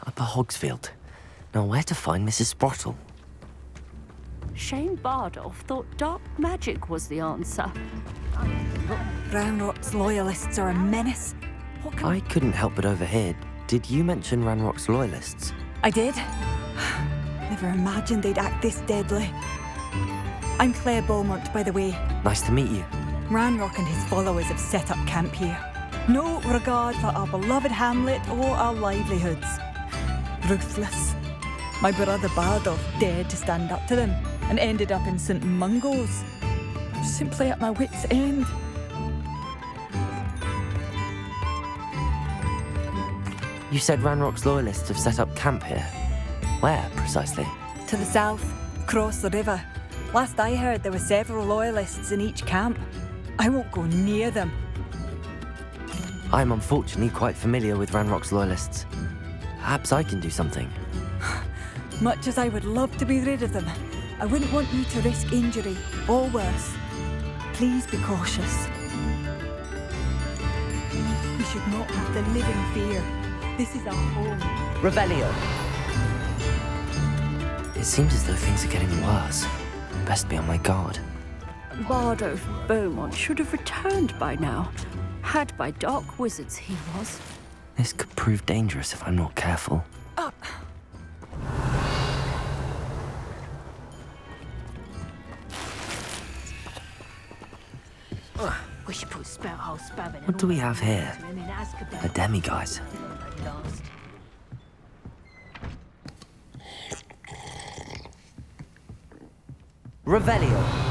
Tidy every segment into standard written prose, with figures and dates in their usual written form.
Upper Hogsfield. Now where to find Mrs. Sprottle? Shane Bardolph thought dark magic was the answer. Ranrock's loyalists are a menace. I couldn't help but overhear. Did you mention Ranrock's loyalists? I did. Never imagined they'd act this deadly. I'm Claire Beaumont, by the way. Nice to meet you. Ranrock and his followers have set up camp here. No regard for our beloved hamlet or our livelihoods. Ruthless. My brother Bardolph dared to stand up to them and ended up in St. Mungo's. I'm simply at my wit's end. You said Ranrock's loyalists have set up camp here. Where, precisely? To the south, across the river. Last I heard, there were several loyalists in each camp. I won't go near them. I'm unfortunately quite familiar with Ranrock's loyalists. Perhaps I can do something. Much as I would love to be rid of them, I wouldn't want you to risk injury, or worse. Please be cautious. We should not have to live in fear. This is our home. Revelio! It seems as though things are getting worse. Best be on my guard. Bardolph Beaumont should have returned by now. Had by dark wizards he was. This could prove dangerous if I'm not careful. What do we have here? A demiguise. Revelio.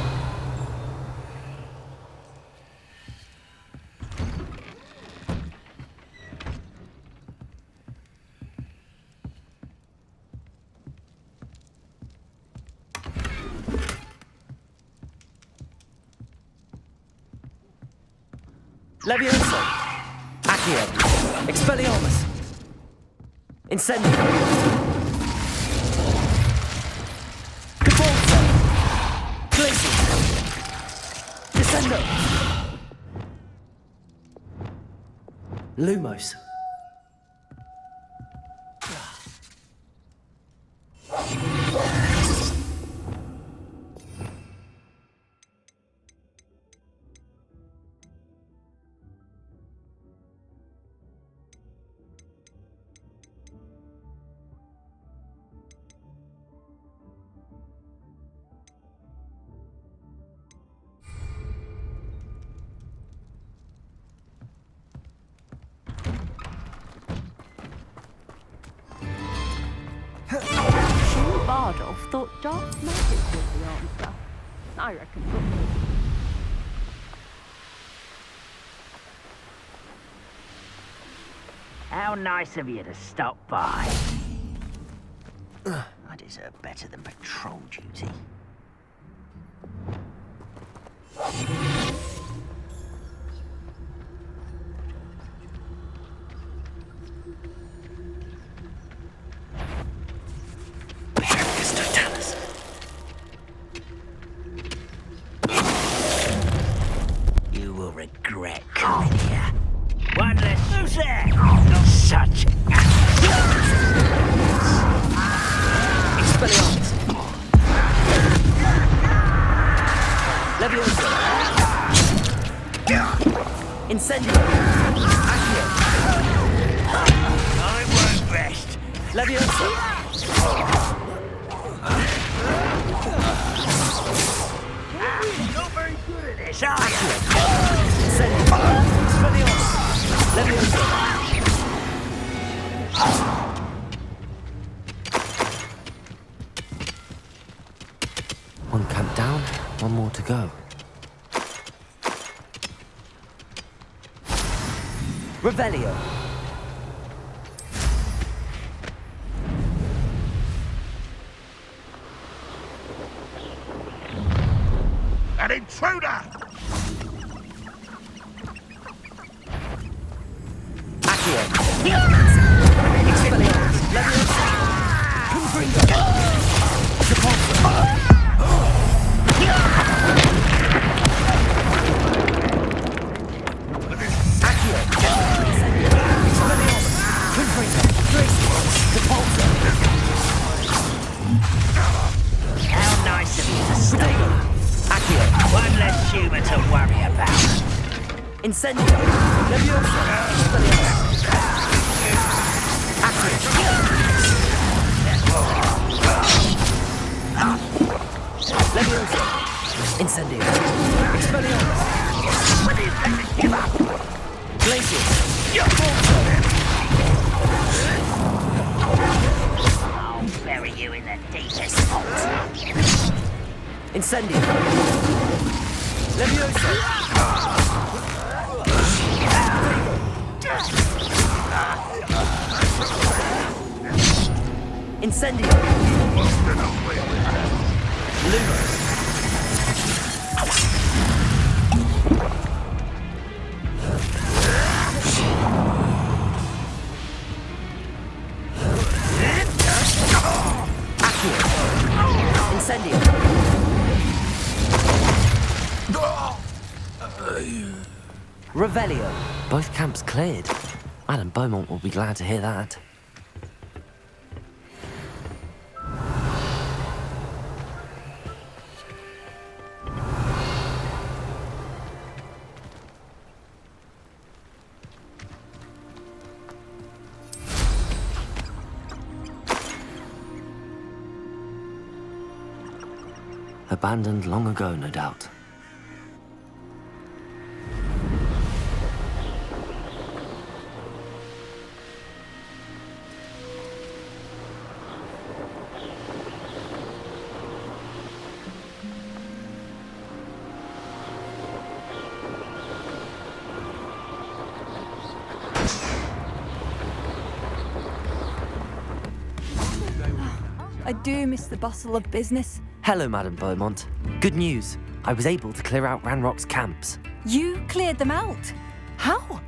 Levioso! Accio! Expelliarmus! Incendio! Cabolto! Glacius! Descendo! Lumos! Bardolph thought dark magic was the answer. I reckon. How nice of you to stop by. I deserve better than patrol duty. Incendio! Accio! I won't rest. Leviosa! Not very good at this, are you? Incendio! Expelliarmus! Leviosa! One camp down, one more to go. Revelio! An intruder! Accio! Expelliarmus! Leviosa! Confringo! Repulsor! Accio! Expelliarmus! Confringo! Repulsor! How nice of you to stay. Accio! One less humour to worry about. Incendio! Leviosa! Expelliarmus! Leviosa! Incendio! Expelliarmus! What is that? Give up! Glacius! I'll bury you in the deepest vault. Incendio! Leviosa! Incendio! Lumos! Incendio! Revelio! Both camps cleared. Madame Beaumont will be glad to hear that. Abandoned long ago, no doubt. I do miss the bustle of business. Hello, Madame Beaumont. Good news. I was able to clear out Ranrock's camps. You cleared them out. How?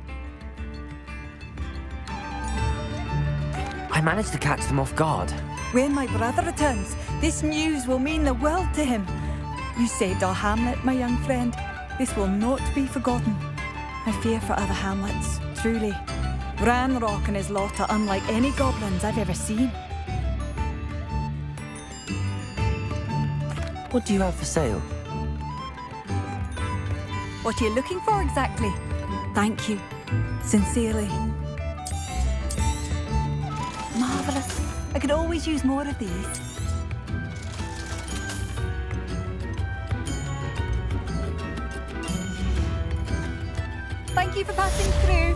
I managed to catch them off guard. When my brother returns, this news will mean the world to him. You saved our hamlet, my young friend. This will not be forgotten. I fear for other hamlets, truly. Ranrock and his lot are unlike any goblins I've ever seen. What do you have for sale? What are you looking for exactly? Thank you. Sincerely. Marvellous. I could always use more of these. Thank you for passing through.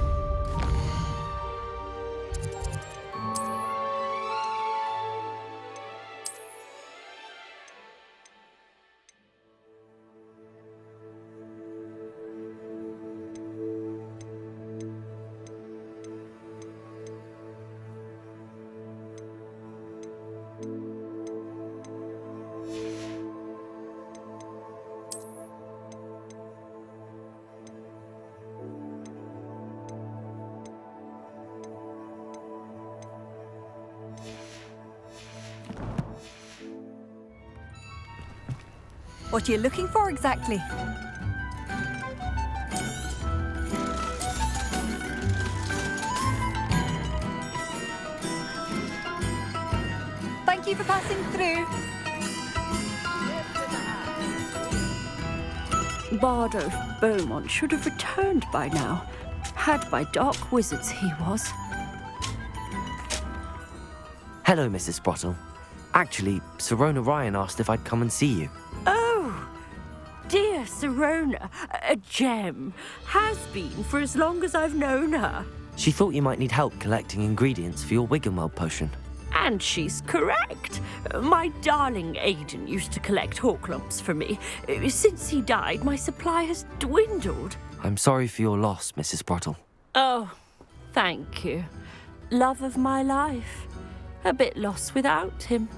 What are you looking for exactly? Thank you for passing through. Bardo Beaumont should have returned by now. Had by dark wizards he was. Hello, Mrs. Sprottle. Actually, Sirona Ryan asked if I'd come and see you. Oh, dear Sirona, a gem. Has been for as long as I've known her. She thought you might need help collecting ingredients for your Wiggenweld potion. And she's correct. My darling Aidan used to collect Horklumps for me. Since he died, my supply has dwindled. I'm sorry for your loss, Mrs. Sprottle. Oh, thank you. Love of my life. A bit lost without him.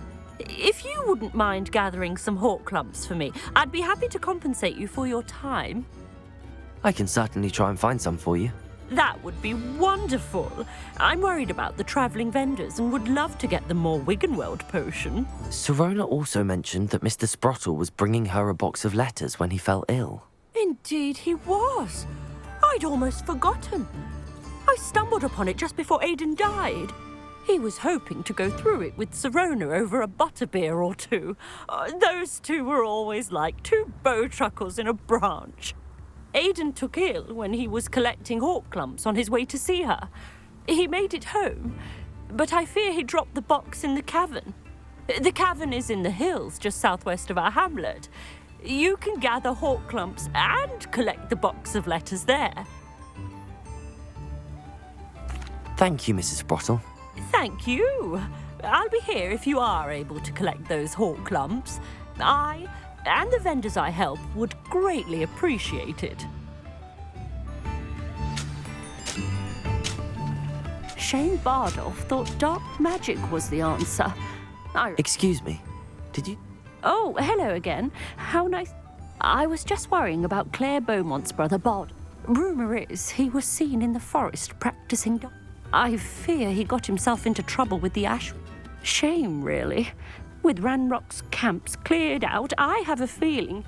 If you wouldn't mind gathering some Horklumps for me, I'd be happy to compensate you for your time. I can certainly try and find some for you. That would be wonderful. I'm worried about the travelling vendors and would love to get them more Wiggenweld potion. Sirona also mentioned that Mr. Sprottle was bringing her a box of letters when he fell ill. Indeed he was. I'd almost forgotten. I stumbled upon it just before Aidan died. He was hoping to go through it with Sirona over a butterbeer or two. Those two were always like two bowtruckles in a branch. Aidan took ill when he was collecting Horklumps on his way to see her. He made it home, but I fear he dropped the box in the cavern. The cavern is in the hills just southwest of our hamlet. You can gather Horklumps and collect the box of letters there. Thank you, Mrs. Sprottle. Thank you. I'll be here if you are able to collect those Horklumps. I and the vendors I help would greatly appreciate it. Shane Bardolph thought dark magic was the answer. Excuse me, did you? Oh, hello again. How nice. I was just worrying about Claire Beaumont's brother, Bod. Rumour is he was seen in the forest practicing I fear he got himself into trouble with the ash. Shame, really. With Ranrock's camps cleared out, I have a feeling.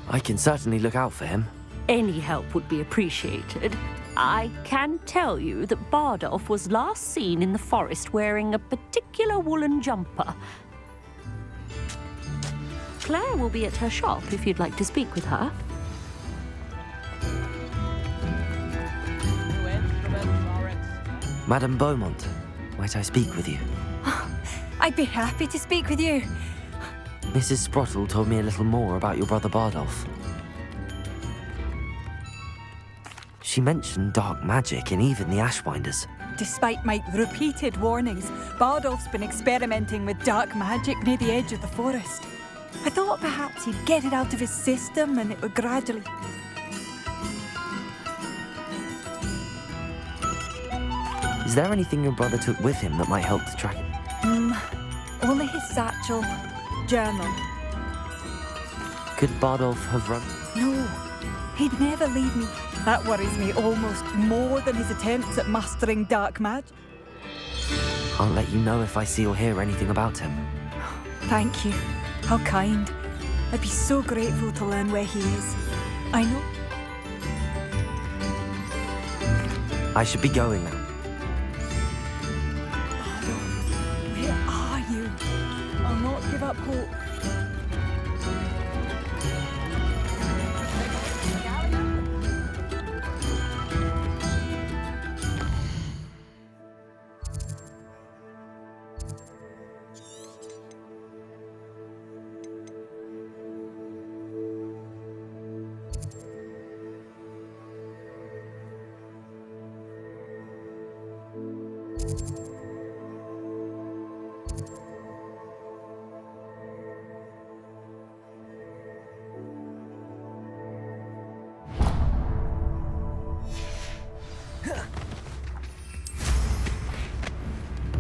I can certainly look out for him. Any help would be appreciated. I can tell you that Bardolph was last seen in the forest wearing a particular woolen jumper. Claire will be at her shop if you'd like to speak with her. Madame Beaumont, might I speak with you? I'd be happy to speak with you. Mrs. Sprottle told me a little more about your brother Bardolph. She mentioned dark magic and even the Ashwinders. Despite my repeated warnings, Bardolph's been experimenting with dark magic near the edge of the forest. I thought perhaps he'd get it out of his system and it would gradually... Is there anything your brother took with him that might help to track it? Only his satchel. Journal. Could Bardolph have run? No, he'd never leave me. That worries me almost more than his attempts at mastering dark magic. I'll let you know if I see or hear anything about him. Thank you. How kind. I'd be so grateful to learn where he is. I know. I should be going now. Where are you? I'll not give up hope.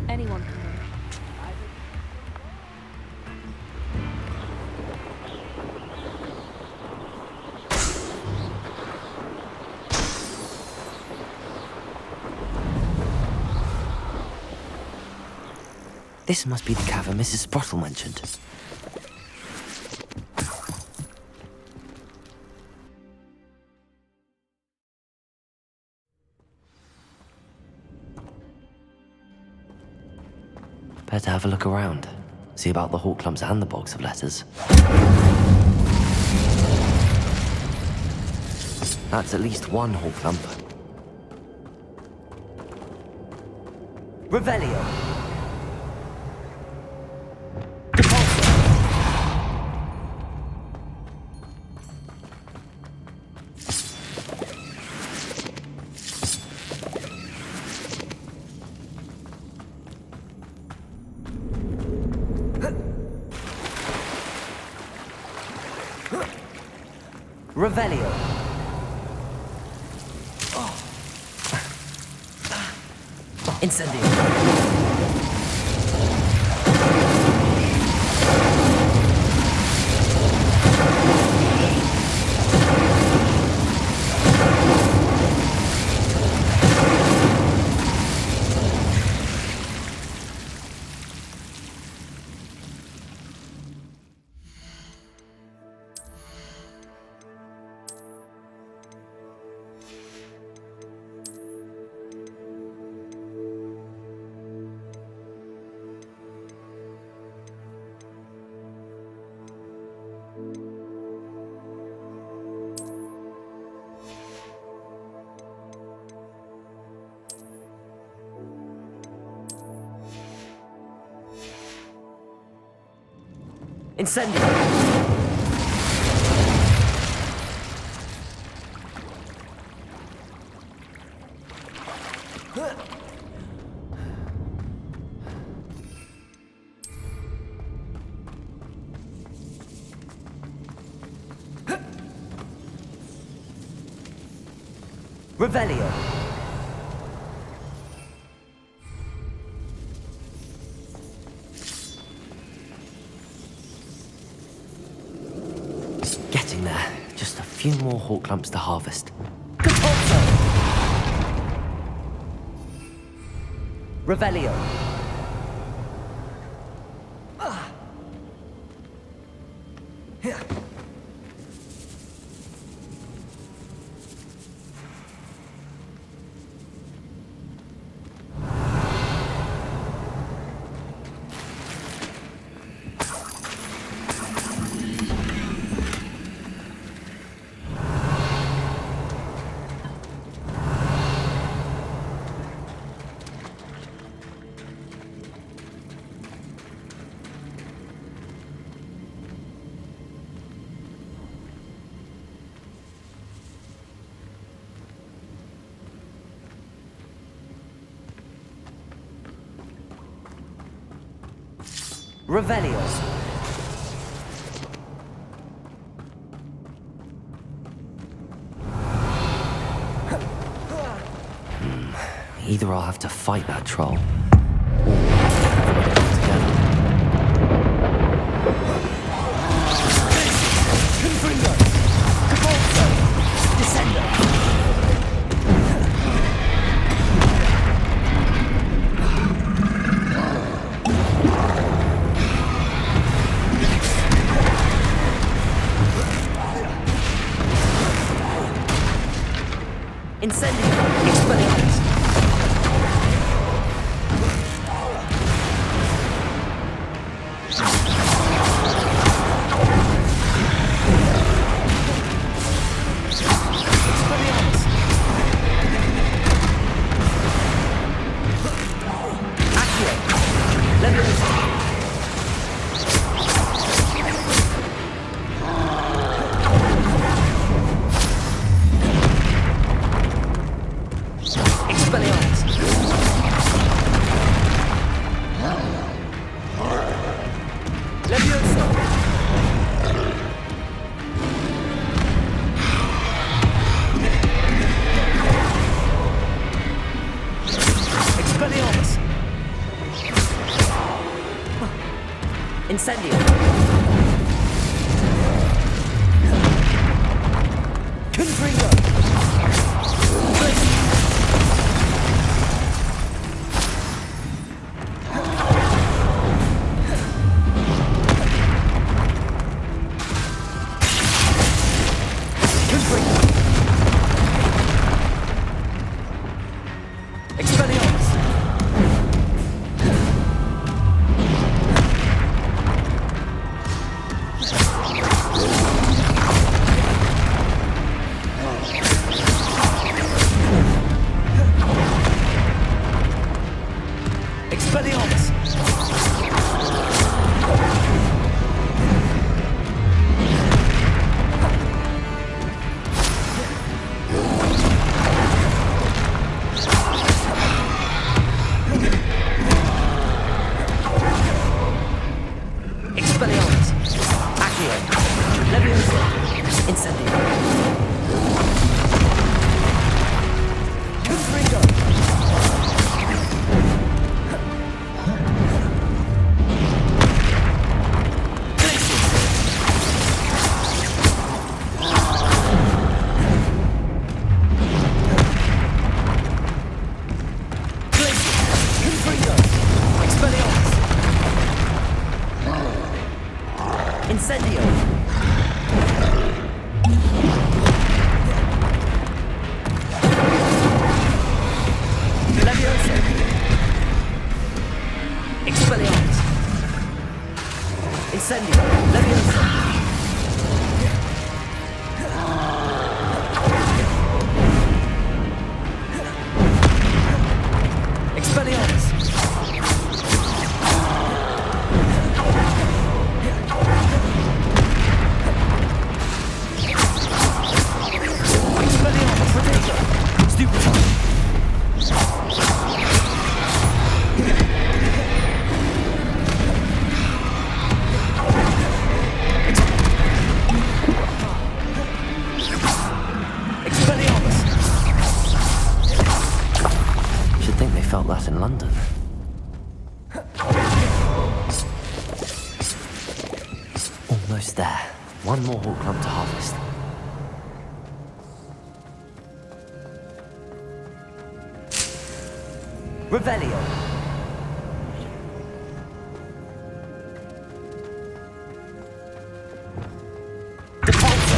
Anyone can know. This must be the cavern Mrs. Sprottle mentioned. Better have a look around, See about the hawk clumps and the box of letters. That's at least one hawk clump. Revelio. Revelio. Incendio. Incendio. Revelio. Getting there. Just a few more hawk clumps to harvest. Revelio. Revelio. Either I'll have to fight that troll, or everybody come together. Confringo! Cabolso! Descendo! Incendio! Expelliarmus! Incendio! Confringo! Expelliarmus! Incendio! Levioso! Expelliarmus! Incendio! Levioso! Expelliarmus! Expelliarmus! Protego! Stupefy! Should think they felt that in London. Almost there. One more hawk clump to harvest. Revelio. Depulso.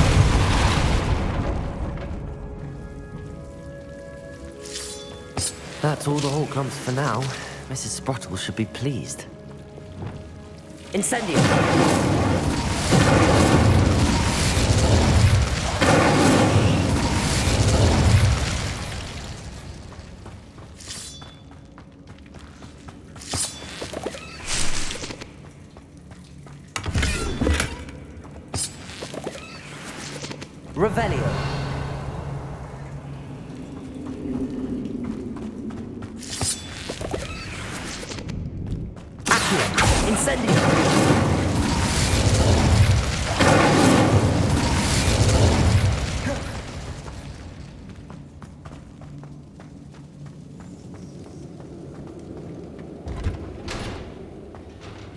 That's all the hawk clumps for now. Mrs. Sprottle should be pleased. Incendio. Revelio. Accio. Incendio.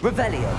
Revelio.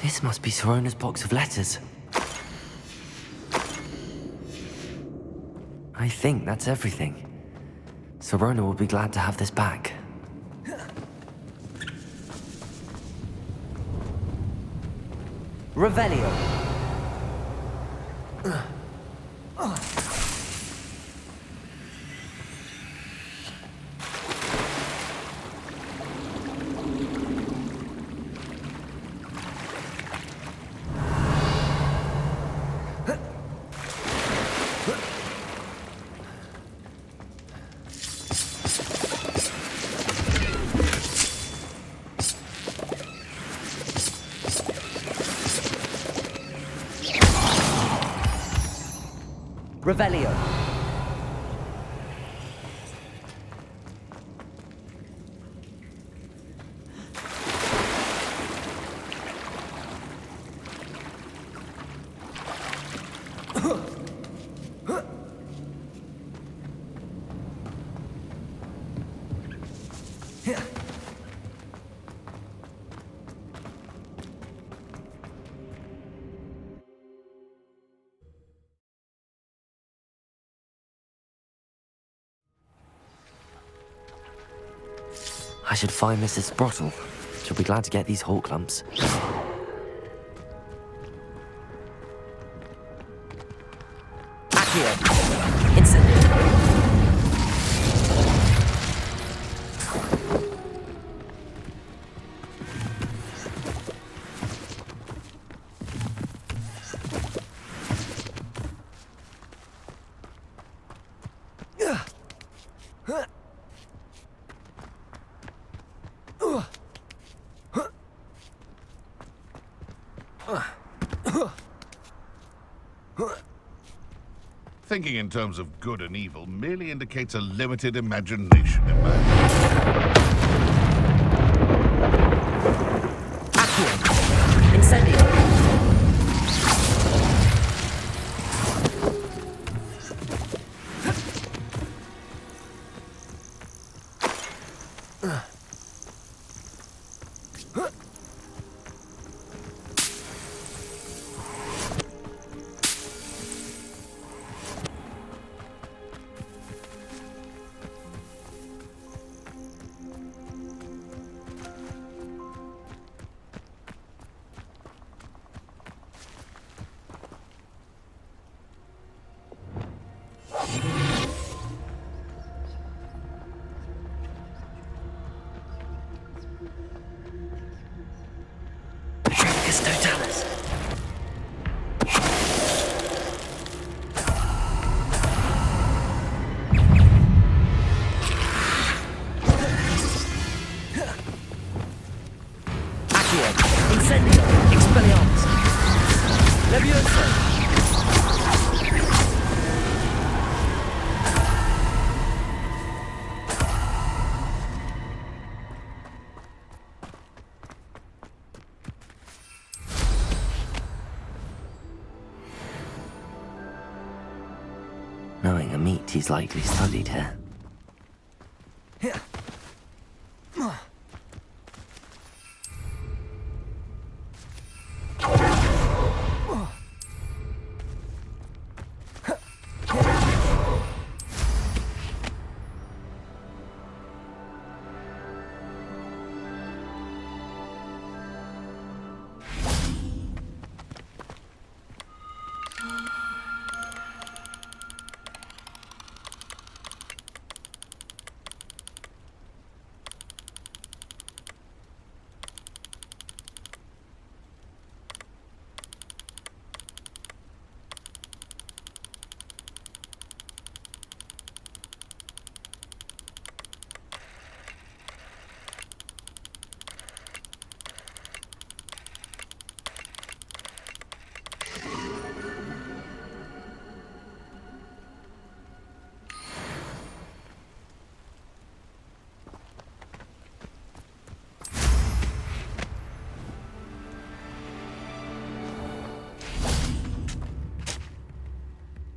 This must be Sorona's box of letters. I think that's everything. Sorona will be glad to have this back. Revelio. Revelio. I should find Mrs. Sprottle. She'll be glad to get these hawk lumps. Accio. Incendio. Thinking in terms of good and evil merely indicates a limited imagination in man. Accio. Incendio. Totalis. Accio. Incendio. Expelliarmus. Leviosa. Knowing a meat, he's likely studied here.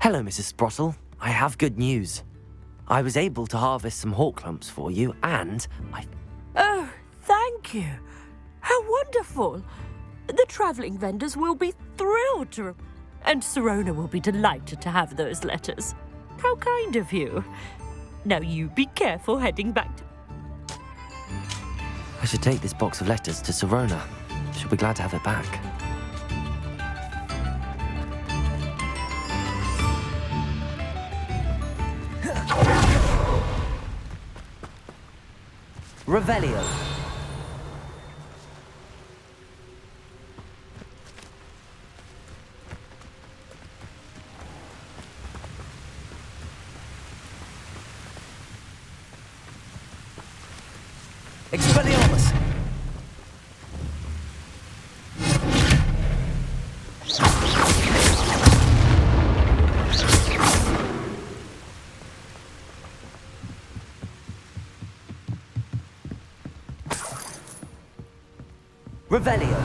Hello, Mrs. Sprottle. I have good news. I was able to harvest some hawk lumps for you, and Oh, thank you. How wonderful. The travelling vendors will be thrilled to... And Sirona will be delighted to have those letters. How kind of you. Now you be careful heading back to... I should take this box of letters to Sirona. She'll be glad to have it back. Revelio. Expelliarmus. Revelio.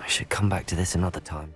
I should come back to this another time.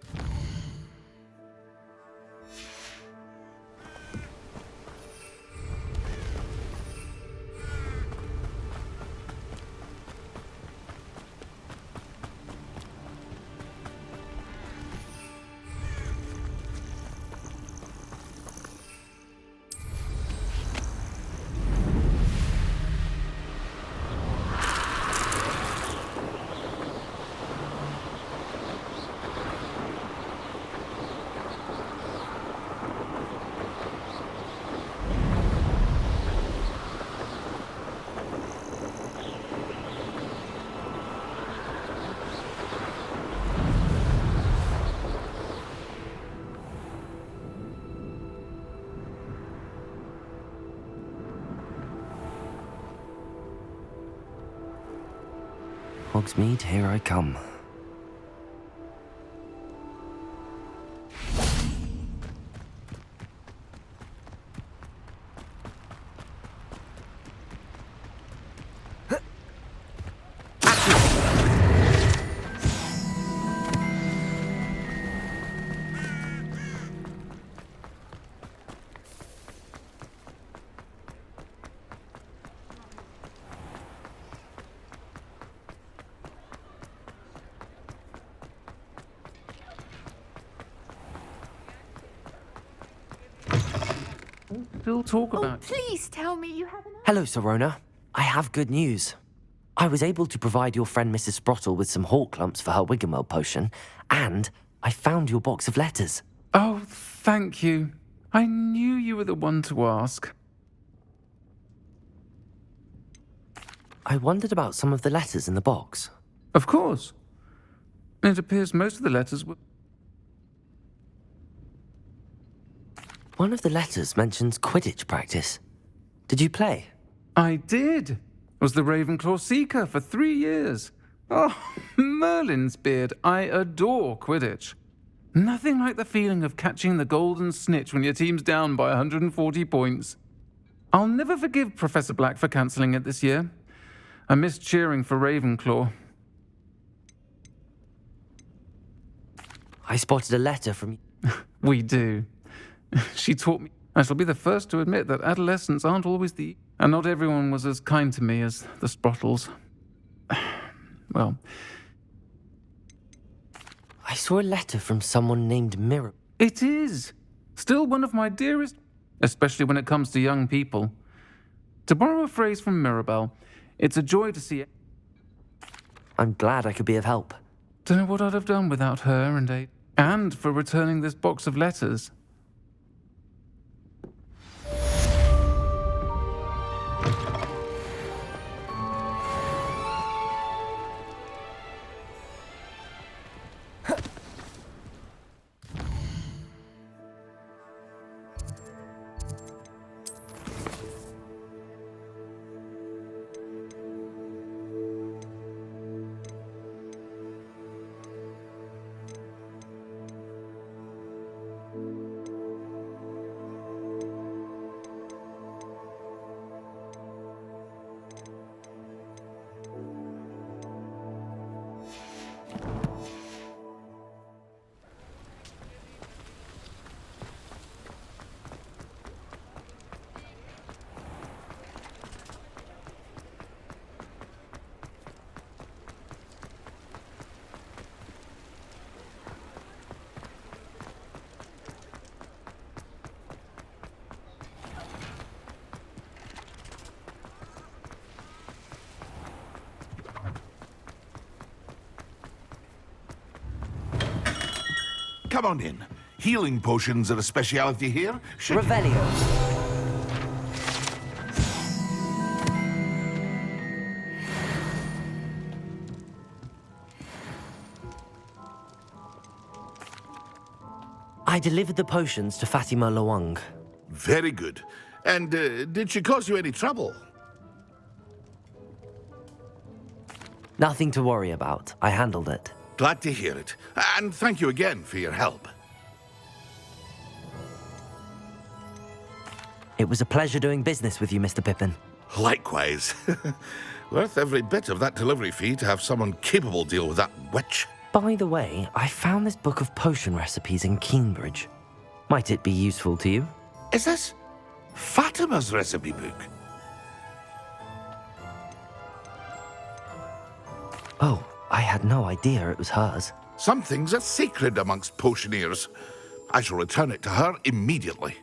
Hogsmeade, here I come. Still talk about. Please tell me you have an... Hello, Serona. I have good news. I was able to provide your friend Mrs. Sprottle with some Hawk lumps for her Wiggenweld potion, and I found your box of letters. Oh, thank you. I knew you were the one to ask. I wondered about some of the letters in the box. Of course. It appears most of the letters were... One of the letters mentions Quidditch practice. Did you play? I did. Was the Ravenclaw Seeker for 3 years. Oh, Merlin's beard. I adore Quidditch. Nothing like the feeling of catching the golden snitch when your team's down by 140 points. I'll never forgive Professor Black for cancelling it this year. I missed cheering for Ravenclaw. I spotted a letter from... We do. She taught me. I shall be the first to admit that adolescents aren't always the... And not everyone was as kind to me as the Sprottles. Well... I saw a letter from someone named Mirror. It is. Still one of my dearest... Especially when it comes to young people. To borrow a phrase from Mirabelle, it's a joy to see... I'm glad I could be of help. Don't know what I'd have done without her and Aid. And for returning this box of letters. Come on in. Healing potions are a speciality here. Revelio. I delivered the potions to Fatima Lawang. Very good. And did she cause you any trouble? Nothing to worry about. I handled it. Glad to hear it. And thank you again for your help. It was a pleasure doing business with you, Mr. Pippin. Likewise. Worth every bit of that delivery fee to have someone capable deal with that witch. By the way, I found this book of potion recipes in Cambridge. Might it be useful to you? Is this Fatima's recipe book? Oh, I had no idea it was hers. Some things are sacred amongst potioneers. I shall return it to her immediately.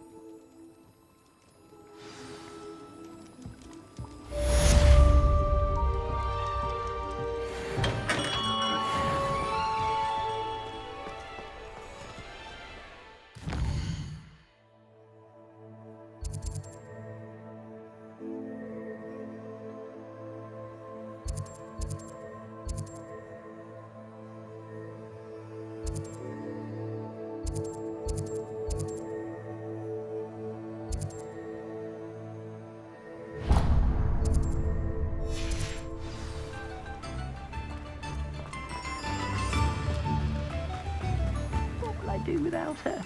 What will I do without her?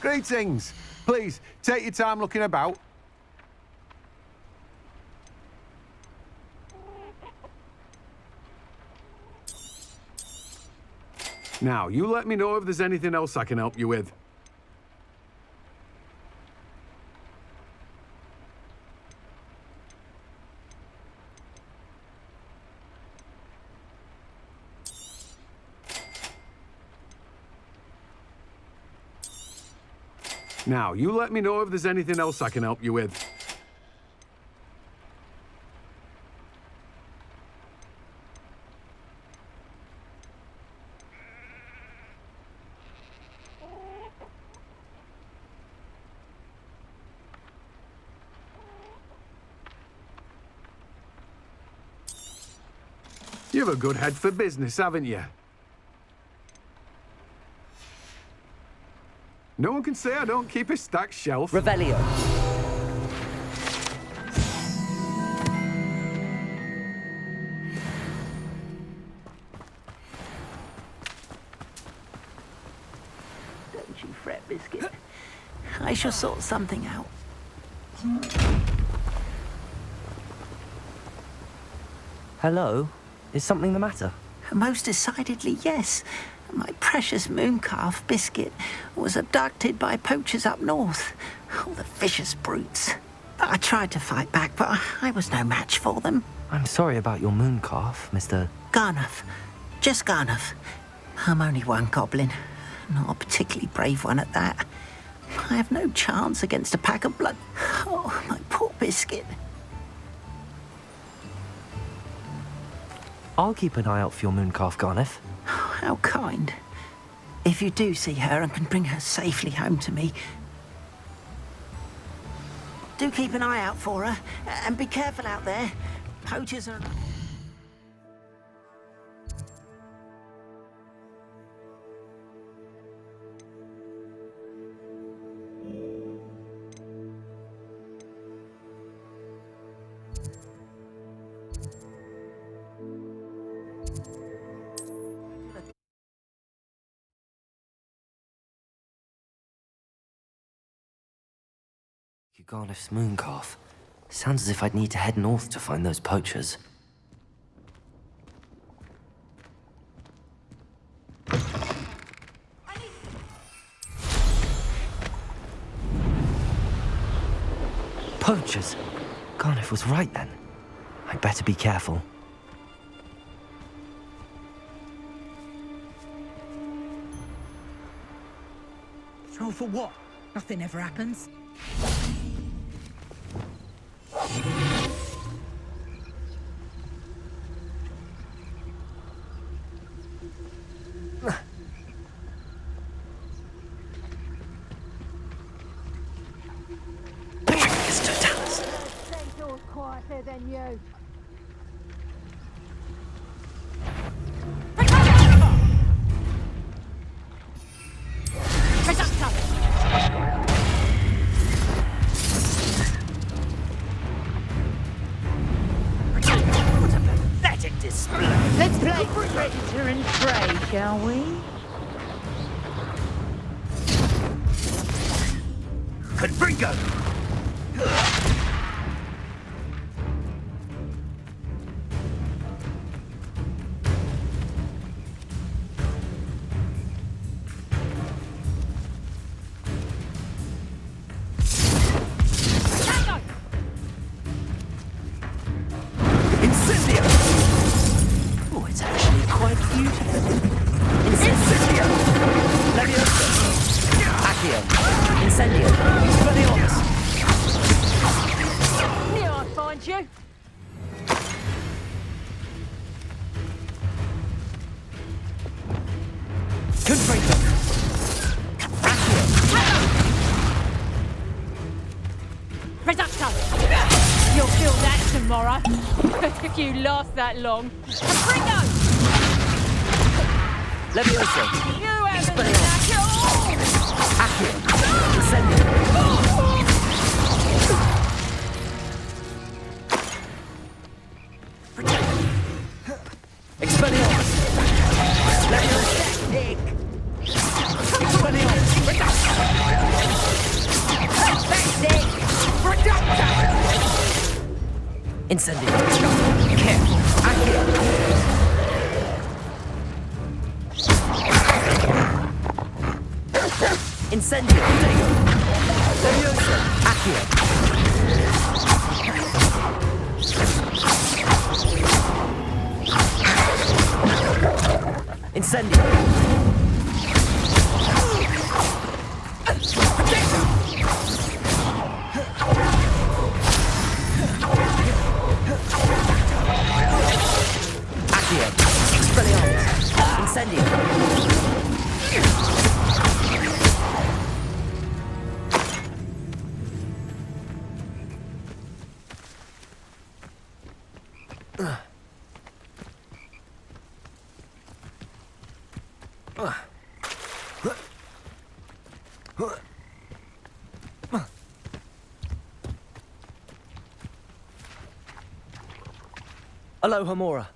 Greetings. Please, take your time looking about. Now, you let me know if there's anything else I can help you with. Now, you let me know if there's anything else I can help you with. You've a good head for business, haven't you? No one can say I don't keep a stacked shelf. Revelio. Don't you fret, Biscuit. I shall sort something out. Hello? Is something the matter? Most decidedly, yes. My precious mooncalf, Biscuit, was abducted by poachers up north. Oh, the vicious brutes. I tried to fight back, but I was no match for them. I'm sorry about your mooncalf, Mr. Garnuff. Just Garnuff. I'm only one goblin. Not a particularly brave one at that. I have no chance against a pack of blood. Oh, my poor Biscuit. I'll keep an eye out for your mooncalf, Garniff. How kind. If you do see her and can bring her safely home to me, do keep an eye out for her, and be careful out there. Poachers are... Garniff's mooncalf. Sounds as if I'd need to head north to find those poachers. Poachers! Garniff was right then. I'd better be careful. Throw for what? Nothing ever happens. Quieter than you. What a pathetic display. Let's play predator and prey, shall we? Confringo! Confringo. Accio. Reducto! You'll feel that tomorrow. If you last that long. Confringo! Levioso. You haven't Expelliarmus. Accio! Accio. Incendio. Expelliarmus. Levioso. Expelliarmus. Incendio. Careful. Accio. Incendio. Levioso. Accio. Incendio. Accio. Expelliarmus. Incendio. Aloha Mora.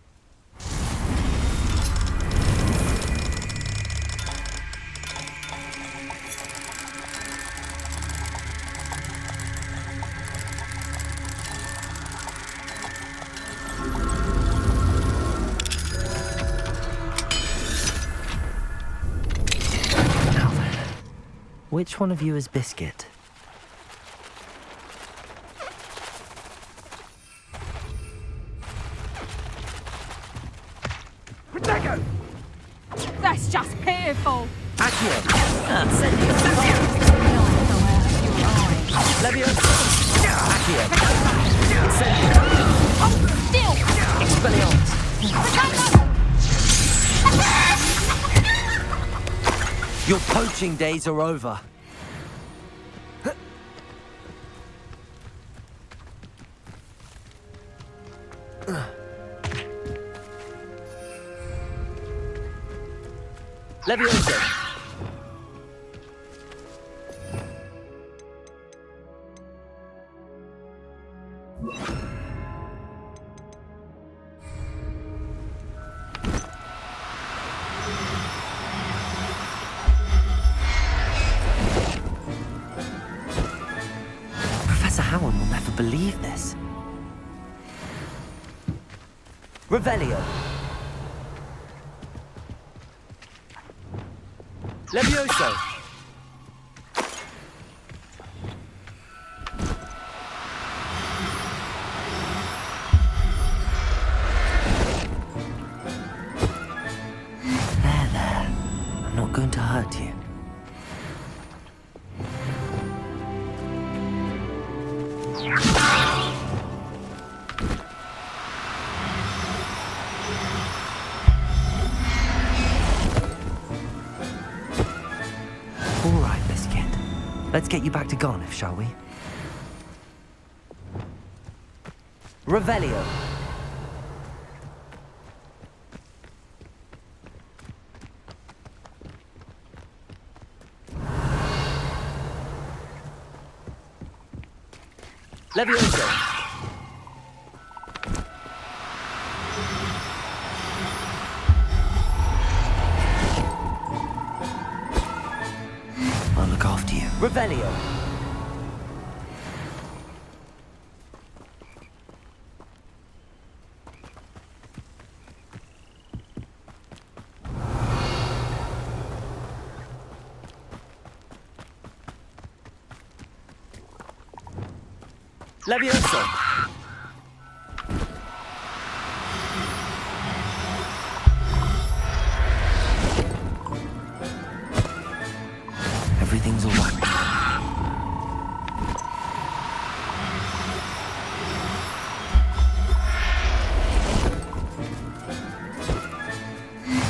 Now then, which one of you is Biscuit? That's just pitiful. Accio. Incendio. Levioso. Accio. Incendio. Still! Expelliarmus. Your poaching days are over. Levioso. Professor Howard will never believe this. Revelio. Levioso. There. I'm not going to hurt you. All right, Biscuit. Let's get you back to Garniff, shall we? Revelio. Levioso. I'll look after you. Revelio. Levioso. Everything's all right.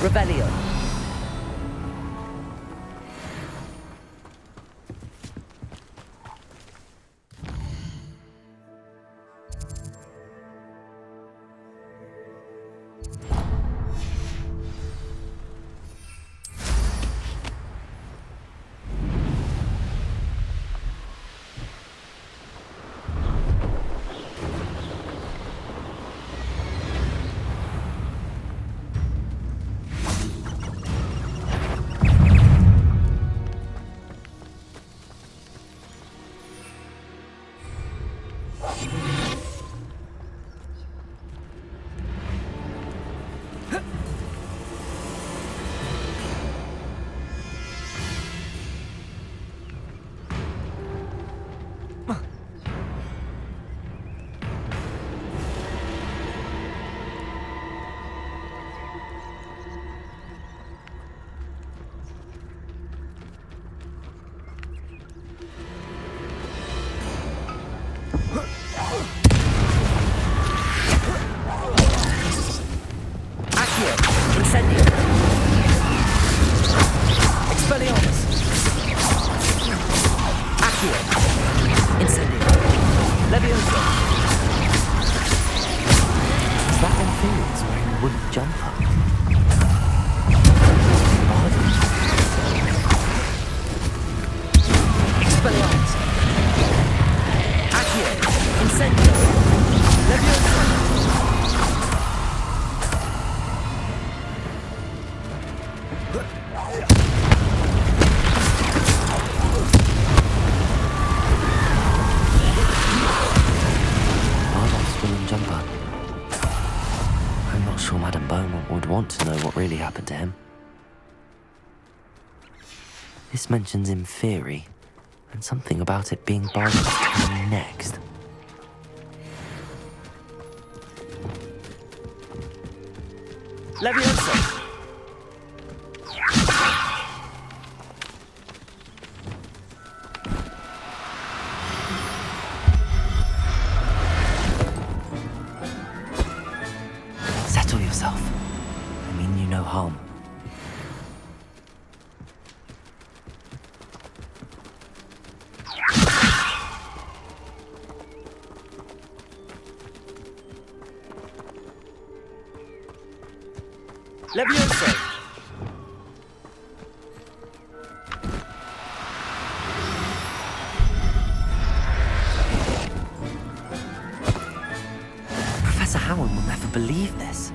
Revelio. Bardolph's woolen jumper. I'm not sure Madame Beaumont would want to know what really happened to him. This mentions him theory, and something about it being Bardolph's turn next. Leviosa! Settle yourself. I mean you no harm. Leviosa! Professor Howard will never believe this.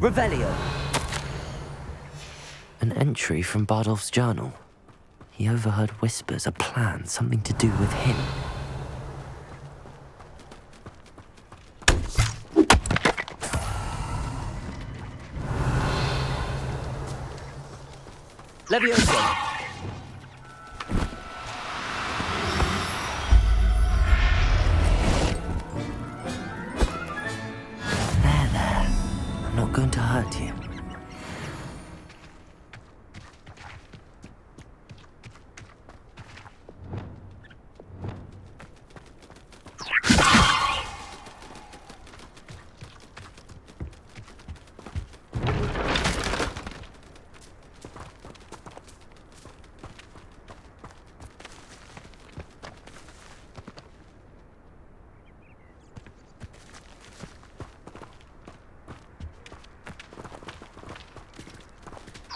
Revelio. An entry from Bardolph's journal. He overheard whispers, a plan, something to do with him. Leviosa! There. I'm not going to hurt you.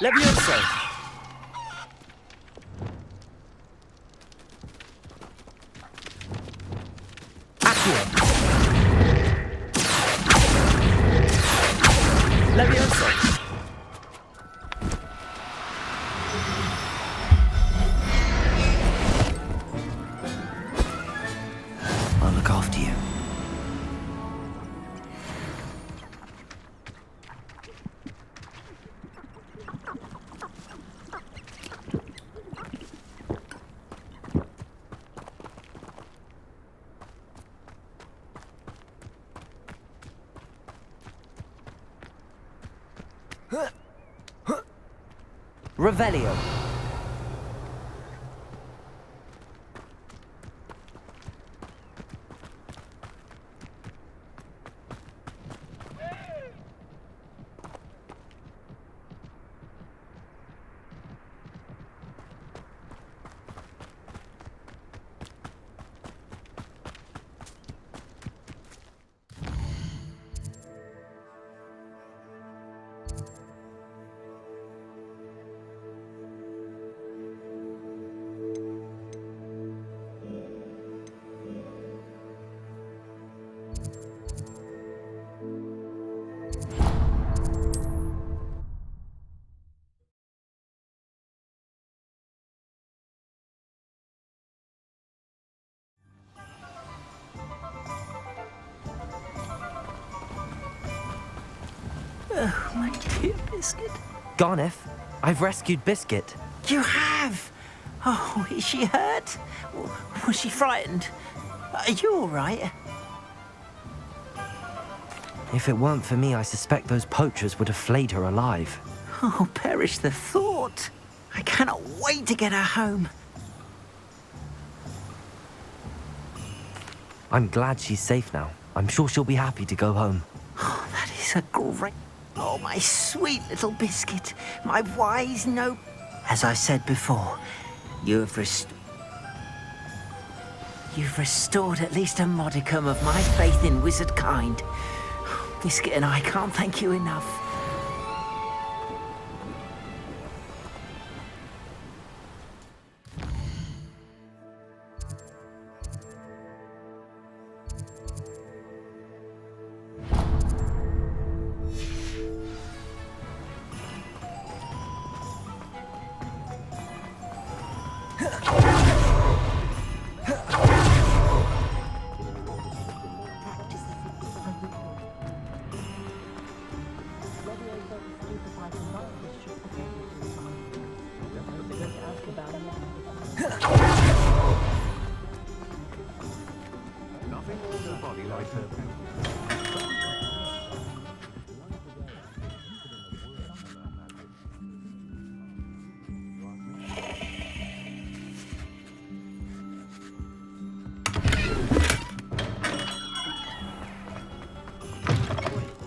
Leviosa! Accio! Leviosa! I'll look after you. Revelio. Oh, my dear Biscuit. Garneth, I've rescued Biscuit. You have? Oh, is she hurt? Was she frightened? Are you all right? If it weren't for me, I suspect those poachers would have flayed her alive. Oh, perish the thought. I cannot wait to get her home. I'm glad she's safe now. I'm sure she'll be happy to go home. Oh, that is a great... Oh, my sweet little Biscuit. My wise As I said before, you've restored at least a modicum of my faith in wizard kind. Biscuit and I can't thank you enough.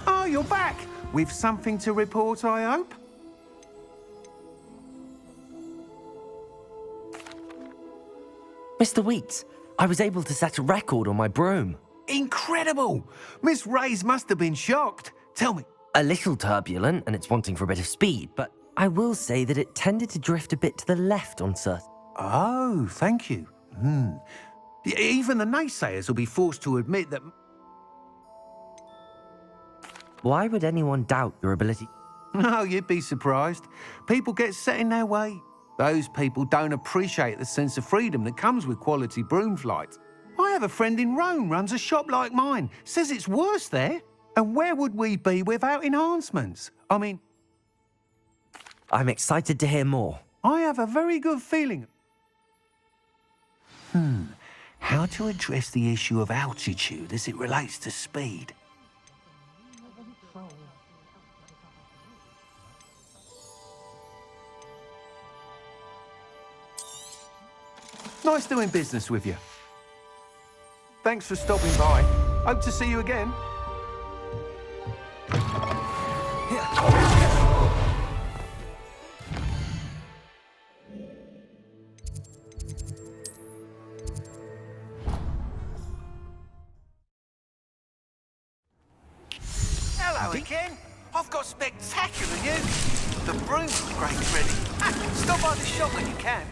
Oh, you're back! With something to report, I hope? Mr. Weeks, I was able to set a record on my broom. Incredible! Miss Reyes must have been shocked. Tell me. A little turbulent, and it's wanting for a bit of speed, but I will say that it tended to drift a bit to the left on certain. Oh, thank you. Even the naysayers will be forced to admit that... Why would anyone doubt your ability? No, you'd be surprised. People get set in their way. Those people don't appreciate the sense of freedom that comes with quality broom flight. I have a friend in Rome runs a shop like mine. Says it's worse there. And where would we be without enhancements? I mean... I'm excited to hear more. I have a very good feeling. How to address the issue of altitude as it relates to speed? Nice doing business with you. Thanks for stopping by. Hope to see you again. Hello again. I've got spectacular news. The broom upgrade's ready. Stop by the shop when you can.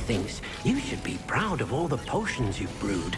Thinks you should be proud of all the potions you've brewed.